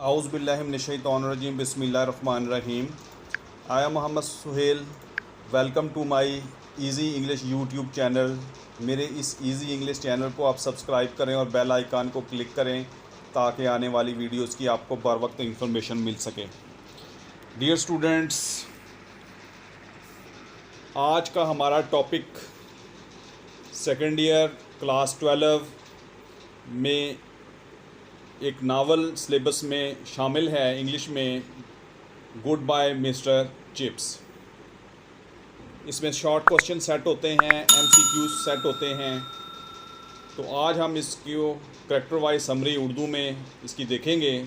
आउज़ुबिल्लाहिमिनश्शैतानिर्रजीम बिस्मिल्लाहिर्रहमानिर्रहीम। I am Mohammad Suhail. Welcome to my easy English YouTube channel. मेरे इस इजी इंग्लिश चैनल को आप सब्सक्राइब करें और बेल आइकन को क्लिक करें ताकि आने वाली वीडियोस की आपको बर वक्त इंफॉर्मेशन मिल सके। डियर स्टूडेंट्स, आज का हमारा टॉपिक सेकेंड ईयर क्लास 12 में एक नावल सिलेबस में शामिल है इंग्लिश में, गुड बाय मिस्टर चिप्स। इसमें शॉर्ट क्वेश्चन सेट होते हैं, एमसीक्यूज सेट होते हैं। तो आज हम इसको करैक्टर वाइज समरी उर्दू में इसकी देखेंगे।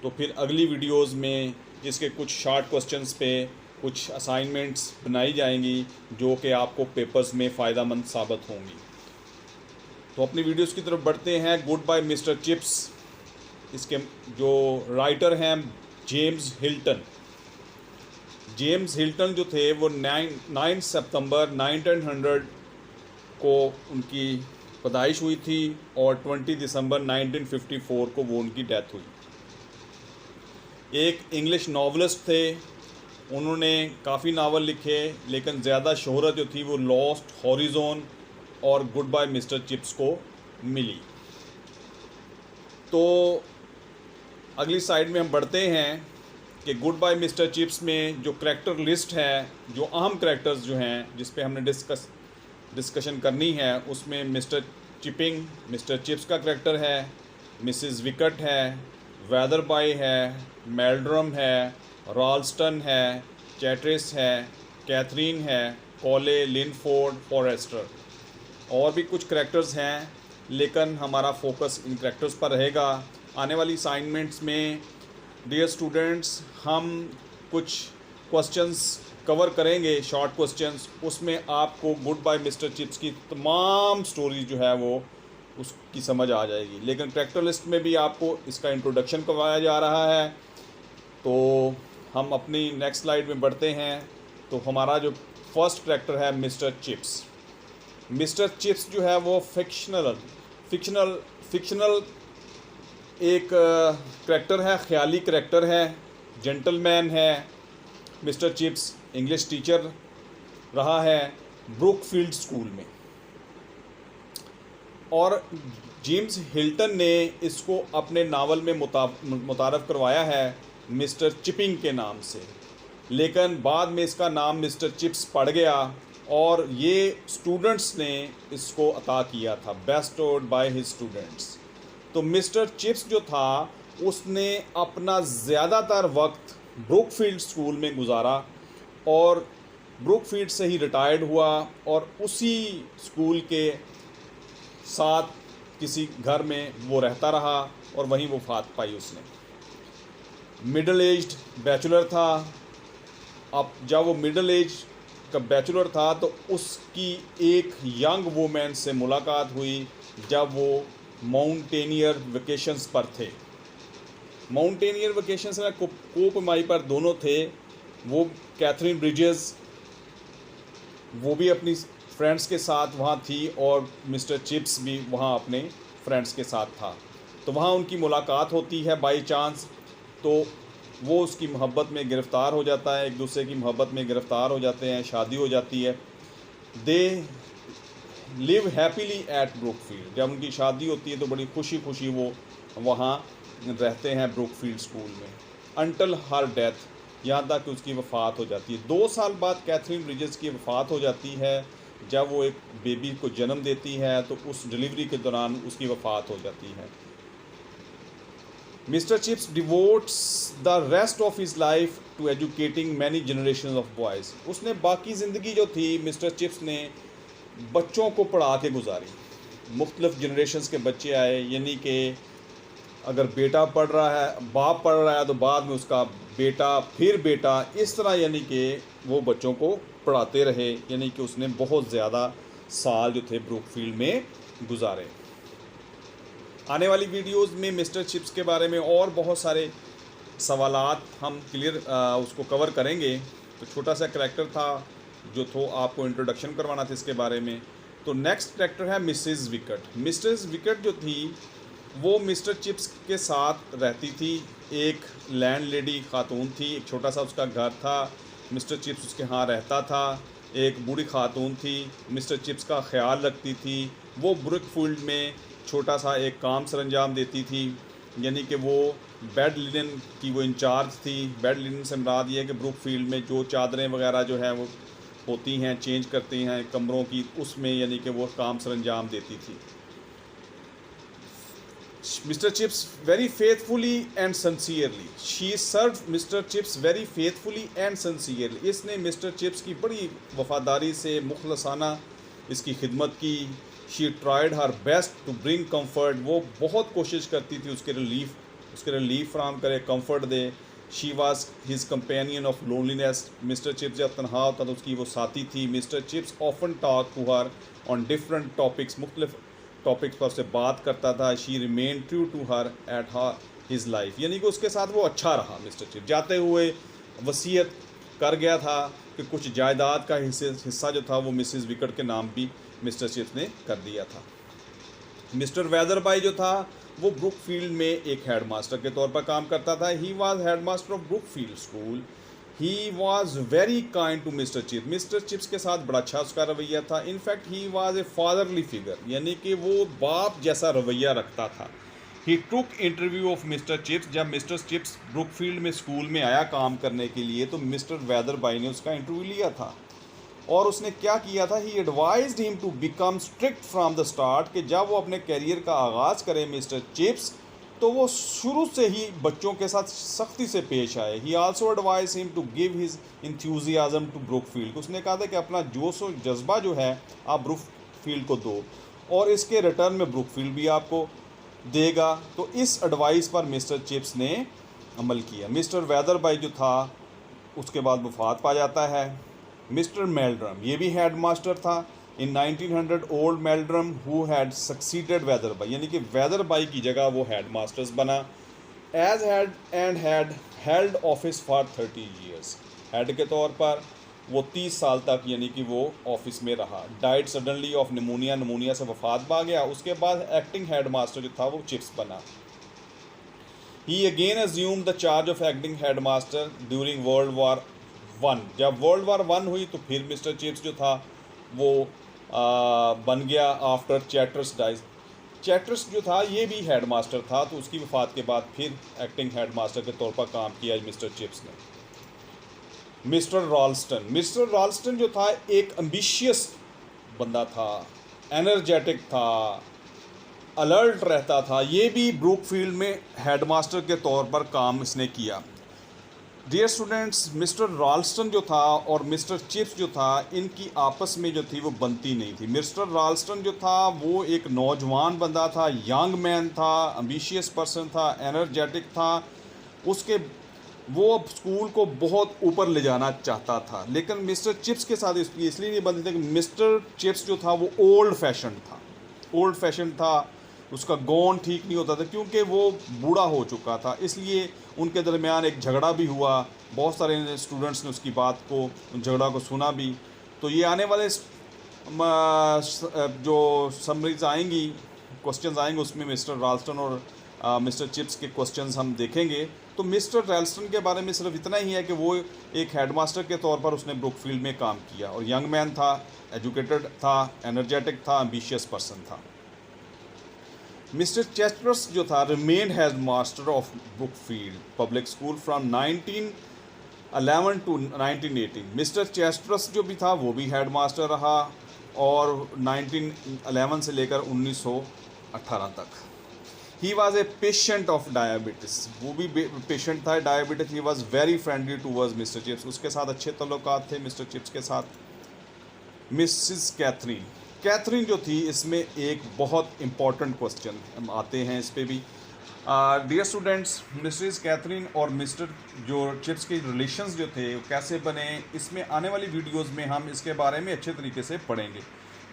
तो फिर अगली वीडियोस में इसके कुछ शॉर्ट क्वेश्चंस पे कुछ असाइनमेंट्स बनाई जाएंगी जो कि आपको पेपर्स में फ़ायदेमंद साबित होंगी। तो अपनी वीडियोस की तरफ बढ़ते हैं। गुड बाय मिस्टर चिप्स, इसके जो राइटर हैं जेम्स हिल्टन। जेम्स हिल्टन जो थे वो 9 सितंबर 1900 को उनकी पैदाइश हुई थी और 20 दिसंबर 1954 को वो उनकी डेथ हुई। एक इंग्लिश नॉवलिस्ट थे। उन्होंने काफ़ी नावल लिखे, लेकिन ज़्यादा शोहरत जो थी वो लॉस्ट हॉरिज़ॉन और गुड बाय मिस्टर चिप्स को मिली। तो अगली साइड में हम बढ़ते हैं कि गुड बाय मिस्टर चिप्स में जो करैक्टर लिस्ट है, जो अहम करैक्टर्स जो हैं जिस पे हमने डिस्कशन करनी है, उसमें मिस्टर चिपिंग, मिस्टर चिप्स का करैक्टर है, मिसेस विकट है, वेदर बॉय है, मेल्ड्रम है, रॉल्स्टन है, चैट्रिस है, कैथरीन है, कॉले, लिनफोर्ड, फॉरेस्टर और भी कुछ करैक्टर्स हैं, लेकिन हमारा फोकस इन करैक्टर्स पर रहेगा। आने वाली असाइनमेंट्स में डियर स्टूडेंट्स हम कुछ क्वेश्चंस कवर करेंगे, शॉर्ट क्वेश्चंस। उसमें आपको गुड बाय मिस्टर चिप्स की तमाम स्टोरी जो है वो उसकी समझ आ जाएगी। लेकिन करैक्टर लिस्ट में भी आपको इसका इंट्रोडक्शन करवाया जा रहा है। तो हम अपनी नेक्स्ट स्लाइड में बढ़ते हैं। तो हमारा जो फर्स्ट करैक्टर है मिस्टर चिप्स। मिस्टर चिप्स जो है वो फिक्शनल एक करैक्टर है, ख्याली करैक्टर है, जेंटलमैन है। मिस्टर चिप्स इंग्लिश टीचर रहा है ब्रुकफील्ड स्कूल में, और जेम्स हिल्टन ने इसको अपने नावल में मुतारफ़ करवाया है मिस्टर चिपिंग के नाम से। लेकिन बाद में इसका नाम मिस्टर चिप्स पड़ गया और ये स्टूडेंट्स ने इसको अता किया था, बेस्टोड बाय हिज स्टूडेंट्स। तो मिस्टर चिप्स जो था उसने अपना ज़्यादातर वक्त ब्रुकफील्ड स्कूल में गुजारा और ब्रुकफील्ड से ही रिटायर्ड हुआ और उसी स्कूल के साथ किसी घर में वो रहता रहा और वहीं वफ़ात पाई उसने। मिडल एज्ड बैचलर था। अब जब वो मिडल एज का बैचलर था तो उसकी एक यंग वूमेन से मुलाकात हुई जब वो माउंटेनियर वेकेशंस पर थे। माउंटेनियर वेकेशंस में कोपमाई पर दोनों थे। वो कैथरीन ब्रिजेस, वो भी अपनी फ्रेंड्स के साथ वहाँ थी और मिस्टर चिप्स भी वहाँ अपने फ्रेंड्स के साथ था। तो वहाँ उनकी मुलाकात होती है बाई चांस। तो वो उसकी मोहब्बत में गिरफ़्तार हो जाता है, एक दूसरे की मोहब्बत में गिरफ़्तार हो जाते हैं, शादी हो जाती है। They live happily eight Brookfield. जब उनकी शादी होती है तो बड़ी खुशी खुशी वो वहाँ रहते हैं ब्रुकफील्ड स्कूल में, अंटल हर डेथ, यहाँ तक कि उसकी वफ़ात हो जाती है। 2 साल बाद कैथरीन ब्रिजेस की वफ़ात हो जाती है। जब वो एक बेबी को जन्म देती है तो उस डिलीवरी के दौरान उसकी वफ़ात हो जाती है। Mister Chips devotes the rest of his life to educating many generation of boys. उसने बाकी ज़िंदगी जो थी मिस्टर चिप्स ने बच्चों को पढ़ा के गुजारी। मुख्तलिफ़ जनरेशन्स के बच्चे आए, यानी कि अगर बेटा पढ़ रहा है, बाप पढ़ रहा है तो बाद में उसका बेटा, फिर बेटा, इस तरह यानी कि वो बच्चों को पढ़ाते रहे। यानी कि उसने बहुत ज़्यादा साल जो थे ब्रुकफील्ड में गुजारे। आने वाली वीडियोस में मिस्टर चिप्स के बारे में और बहुत सारे सवालात हम क्लियर उसको कवर करेंगे। तो छोटा सा करैक्टर था जो तो आपको इंट्रोडक्शन करवाना था इसके बारे में। तो नेक्स्ट करैक्टर है मिसेस विकट। मिसेस विकट जो थी वो मिस्टर चिप्स के साथ रहती थी। एक लैंड लेडी खातून थी, एक छोटा सा उसका घर था, मिस्टर चिप्स उसके यहाँ रहता था। एक बूढ़ी खातून थी, मिस्टर चिप्स का ख्याल रखती थी। वो ब्रुकफील्ड में छोटा सा एक काम सरंजाम देती थी, यानी कि वो बेड लिनन की वो इंचार्ज थी। बेड लिनन से मुराद ये है कि ब्रुकफील्ड में जो चादरें वगैरह जो है वो होती हैं, चेंज करती हैं कमरों की, उसमें यानी कि वो काम सरंजाम देती थी। Mr. Chips very faithfully and sincerely. She served Mr. Chips very faithfully and sincerely. इसने मिस्टर चिप्स की बड़ी वफादारी से मुखलसाना इसकी खिदमत की। She tried her best to bring comfort. वो बहुत कोशिश करती थी उसके रिलीफ फराहम करे, कंफर्ट दे। She was his companion of loneliness. Mister Chips जब तनहा होता तो उसकी वो साथी थी। Mister Chips often talked to her on different topics. मुख्तलिफ टॉपिक्स पर उससे बात करता था। She remain true to her at his life, यानी कि उसके साथ वो अच्छा रहा। मिस्टर चिप्स जाते हुए वसीयत कर गया था कि कुछ जायदाद का हिस्सा जो था वो मिसेस विकेट के नाम भी मिस्टर चिप्स ने कर दिया था। मिस्टर वेदरबाई जो था वो ब्रुकफील्ड में एक हेडमास्टर के तौर पर काम करता था। He was headmaster of Brookfield school. He was very kind to mister Chips. Mister Chips के साथ बड़ा अच्छा उसका रवैया था। In fact he was a fatherly figure, यानी कि वो बाप जैसा रवैया रखता था। He took interview of mister Chips. जब मिस्टर चिप्स ब्रुकफील्ड में स्कूल में आया काम करने के लिए तो मिस्टर वेदरबाई ने उसका इंटरव्यू लिया था। और उसने क्या किया था, he advised him to become strict from the start, कि जब वो अपने करियर का आगाज़ करे मिस्टर चिप्स तो वो शुरू से ही बच्चों के साथ सख्ती से पेश आए। He also advise him to give his enthusiasm to Brookfield. उसने कहा था कि अपना जोश और जज्बा जो है आप ब्रुकफील्ड को दो और इसके रिटर्न में ब्रुकफील्ड भी आपको देगा। तो इस एडवाइस पर मिस्टर चिप्स ने अमल किया। मिस्टर वेदरबाई जो था उसके बाद वफात पा जाता है। मिस्टर मेल्ड्रम ये भी हेडमास्टर था। In 1900 old Meldrum who had succeeded Wetherby, यानी कि वेदरबाई की जगह वो हेडमास्टर्स बना। As head and had held office for 30 years. Head के तौर पर वो 30 साल तक यानी कि वो ऑफिस में रहा। डाइड सडनली ऑफ निमोनिया से वफात पा गया। उसके बाद एक्टिंग हेडमास्टर जो था वो चिप्स बना। He again assume the charge of acting headmaster during world war 1। जब वर्ल्ड वार 1 हुई तो फिर मिस्टर चिप्स जो था वो बन गया आफ्टर चैटर्स डाइज। चैटर्स जो था ये भी हेडमास्टर था, तो उसकी वफात के बाद फिर एक्टिंग हेडमास्टर के तौर पर काम किया मिस्टर चिप्स ने। मिस्टर रॉल्स्टन जो था एक एम्बिशियस बंदा था, एनर्जेटिक था, अलर्ट रहता था। ये भी ब्रुकफील्ड में हेडमास्टर के तौर पर काम इसने किया। डियर स्टूडेंट्स, मिस्टर रॉल्स्टन जो था और मिस्टर चिप्स जो था इनकी आपस में जो थी वो बनती नहीं थी। मिस्टर रॉल्स्टन जो था वो एक नौजवान बंदा था, यंग मैन था, एम्बिशियस पर्सन था, एनर्जेटिक था। उसके वो स्कूल को बहुत ऊपर ले जाना चाहता था, लेकिन मिस्टर चिप्स के साथ इसलिए नहीं बनते थे कि मिस्टर चिप्स जो था वो ओल्ड फैशन था। उसका गौन ठीक नहीं होता था क्योंकि वो बूढ़ा हो चुका था, इसलिए उनके दरमियान एक झगड़ा भी हुआ। बहुत सारे स्टूडेंट्स ने उसकी बात को, उन झगड़ा को सुना भी। तो ये आने वाले जो समरीज आएंगी, क्वेश्चंस आएंगे, उसमें मिस्टर रॉल्स्टन और मिस्टर चिप्स के क्वेश्चंस हम देखेंगे। तो मिस्टर रॉल्स्टन के बारे में सिर्फ इतना ही है कि वो एक हेडमास्टर के तौर पर उसने ब्रुकफील्ड में काम किया और यंग मैन था, एजुकेटेड था, एनर्जेटिक था, एम्बिशियस पर्सन था। मिस्टर चेस्टर्स जो था remained headmaster of Brookfield public school from 1911 to 1918। Mister Chesters जो भी था वो भी हेड मास्टर रहा और 1911 से लेकर 1918 तक। ही was a patient of diabetes, वो भी पेशेंट था diabetes. He was very friendly towards mister chips, उसके साथ अच्छे तल्लुकात थे मिस्टर चिप्स के साथ। मिसिस कैथरीन जो थी, इसमें एक बहुत इम्पॉर्टेंट क्वेश्चन आते हैं इस पर भी। डियर स्टूडेंट्स, मिसेस कैथरीन और मिस्टर जो चिप्स के रिलेशंस जो थे वो कैसे बने, इसमें आने वाली वीडियोस में हम इसके बारे में अच्छे तरीके से पढ़ेंगे।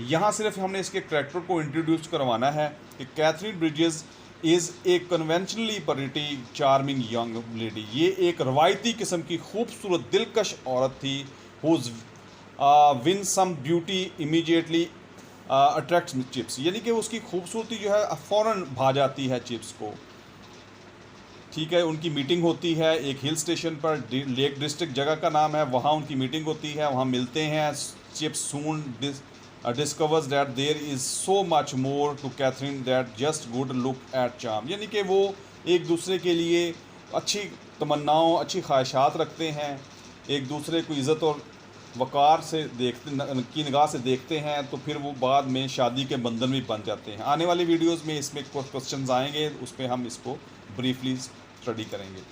यहाँ सिर्फ हमने इसके करैक्टर को इंट्रोड्यूस करवाना है कि Katherine Bridges is a conventionally pretty charming young lady. ये एक रवायती किस्म की खूबसूरत दिलकश औरत थी। Whose winsome beauty immediately attracts Chips, यानी कि उसकी खूबसूरती जो है फ़ौरन भा जाती है चिप्स को। ठीक है, उनकी मीटिंग होती है एक हिल स्टेशन पर, लेक डिस्ट्रिक्ट जगह का नाम है, वहाँ उनकी मीटिंग होती है, वहाँ मिलते हैं। Chips soon discovers that there is so much more to Katherine that just good look at charm, यानी कि वो एक दूसरे के लिए अच्छी तमन्नाओं, अच्छी ख्वाहिशात रखते हैं, एक दूसरे को इज़्ज़त और वक़ार से की निगाह से देखते हैं, तो फिर वो बाद में शादी के बंधन भी बन जाते हैं। आने वाली वीडियोस में इसमें क्वेश्चंस आएंगे, उस पर हम इसको ब्रीफली स्टडी करेंगे।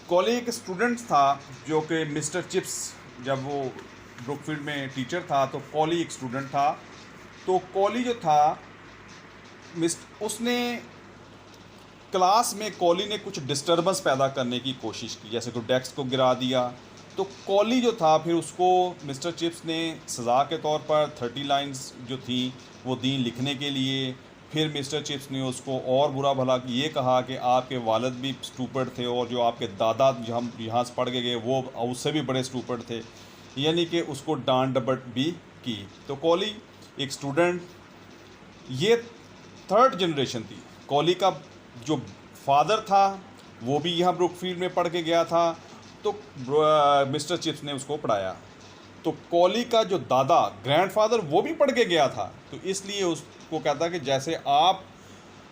कॉली एक स्टूडेंट था जो कि मिस्टर चिप्स, जब वो ब्रुकफील्ड में टीचर था तो कॉली एक स्टूडेंट था। तो कॉली जो था उसने क्लास में कॉली ने कुछ डिस्टर्बेंस पैदा करने की कोशिश की, जैसे कोई डेस्क को गिरा दिया। तो कॉली जो था फिर उसको मिस्टर चिप्स ने सज़ा के तौर पर 30 लाइंस जो थी वो दी लिखने के लिए। फिर मिस्टर चिप्स ने उसको और बुरा भला ये कहा कि आपके वालिद भी स्टूपिड थे और जो आपके दादा जो हम यहाँ से पढ़ के गए वो उससे भी बड़े स्टूपिड थे, यानी कि उसको डांट डपट भी की। तो कॉली एक स्टूडेंट, ये 3rd जनरेशन थी। कॉली का जो फादर था वो भी यहाँ ब्रुकफील्ड में पढ़ के गया था, तो मिस्टर चिप्स ने उसको पढ़ाया। तो कॉली का जो दादा ग्रैंडफादर वो भी पढ़ के गया था, तो इसलिए उसको कहता कि जैसे आप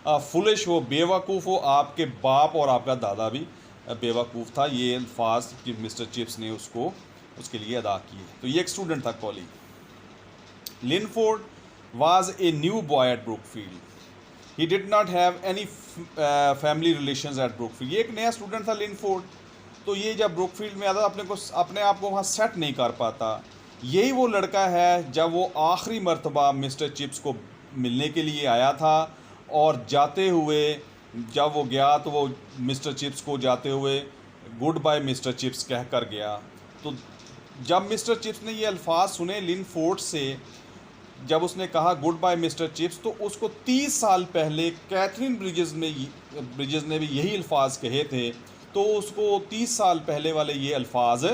फुलिश हो, बेवकूफ़ हो, आपके बाप और आपका दादा भी बेवकूफ़ था। ये अल्फाज कि मिस्टर चिप्स ने उसको उसके लिए अदा किए। तो ये एक स्टूडेंट था कॉली। लिनफोर्ड was a new boy at Brookfield. He did not have any family relations at Brookfield. ये एक नया स्टूडेंट था लिनफोर्ड। तो ये जब ब्रुकफील्ड में आता अपने आप को वहाँ सेट नहीं कर पाता। यही वो लड़का है जब वो आखिरी मर्तबा मिस्टर चिप्स को मिलने के लिए आया था, और जाते हुए जब वो गया तो वो मिस्टर चिप्स को जाते हुए गुड बाय मिस्टर चिप्स कह कर गया। तो जब मिस्टर चिप्स ने ये अल्फाज सुने लिनफोर्ड से, जब उसने कहा गुड बाय मिस्टर चिप्स, तो उसको 30 साल पहले कैथरीन ब्रिजेस ने भी यही अल्फाज कहे थे, तो उसको 30 साल पहले वाले ये अल्फाज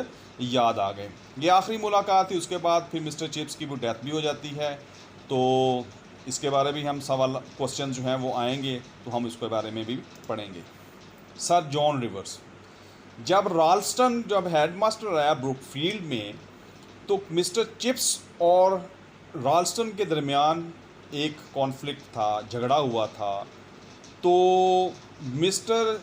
याद आ गए। ये आखिरी मुलाकात थी, उसके बाद फिर मिस्टर चिप्स की वो डेथ भी हो जाती है। तो इसके बारे में हम सवाल क्वेश्चन जो हैं वो आएंगे, तो हम इसके बारे में भी पढ़ेंगे। सर जॉन रिवर्स, जब राल्स्टन हेडमास्टर आया ब्रुकफील्ड में, तो मिस्टर चिप्स और राल्स्टन के दरमियान एक कॉन्फ्लिक्ट था, झगड़ा हुआ था। तो मिस्टर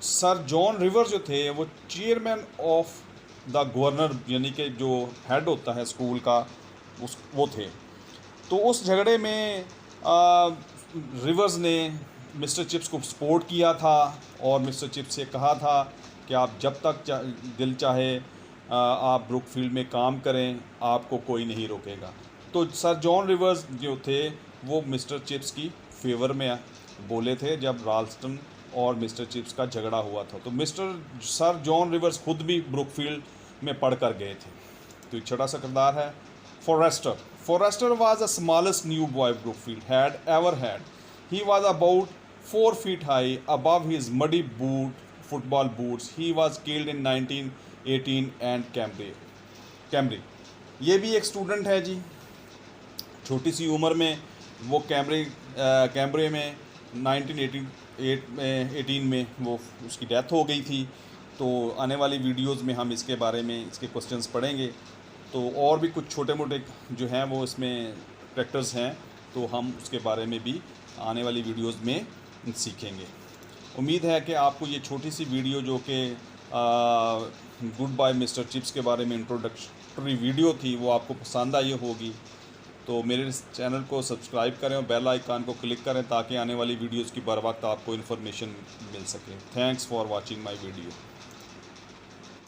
सर जॉन रिवर्स जो थे वो चेयरमैन ऑफ द गवर्नर, यानी कि जो हेड होता है स्कूल का, वो थे। तो उस झगड़े में रिवर्स ने मिस्टर चिप्स को सपोर्ट किया था और मिस्टर चिप्स से कहा था कि आप जब तक दिल चाहे आप ब्रुकफील्ड में काम करें, आपको कोई नहीं रोकेगा। तो सर जॉन रिवर्स जो थे वो मिस्टर चिप्स की फेवर में बोले थे जब राल्स्टन और मिस्टर चिप्स का झगड़ा हुआ था। तो सर जॉन रिवर्स खुद भी ब्रुकफील्ड में पढ़ कर गए थे। तो एक छोटा सा किरदार है Forrester was the smallest new boy Brookfield had ever had. He was about 4 feet high above his muddy football boots. He was killed in 1918 and Cambridge. ये भी एक स्टूडेंट है जी, छोटी सी उम्र में वो कैम्ब्रे में 1918 में वो उसकी डेथ हो गई थी। तो आने वाली वीडियोस में हम इसके बारे में इसके क्वेश्चंस पढ़ेंगे। तो और भी कुछ छोटे मोटे जो हैं वो इसमें कैरेक्टर्स हैं, तो हम उसके बारे में भी आने वाली वीडियोस में सीखेंगे। उम्मीद है कि आपको ये छोटी सी वीडियो जो कि गुड बाय मिस्टर चिप्स के बारे में इंट्रोडक्टरी वीडियो थी वो आपको पसंद आई होगी। तो मेरे इस चैनल को सब्सक्राइब करें और बेल आइकन को क्लिक करें ताकि आने वाली वीडियोस की बर वक्त आपको इन्फॉर्मेशन मिल सके। Thanks for watching my video.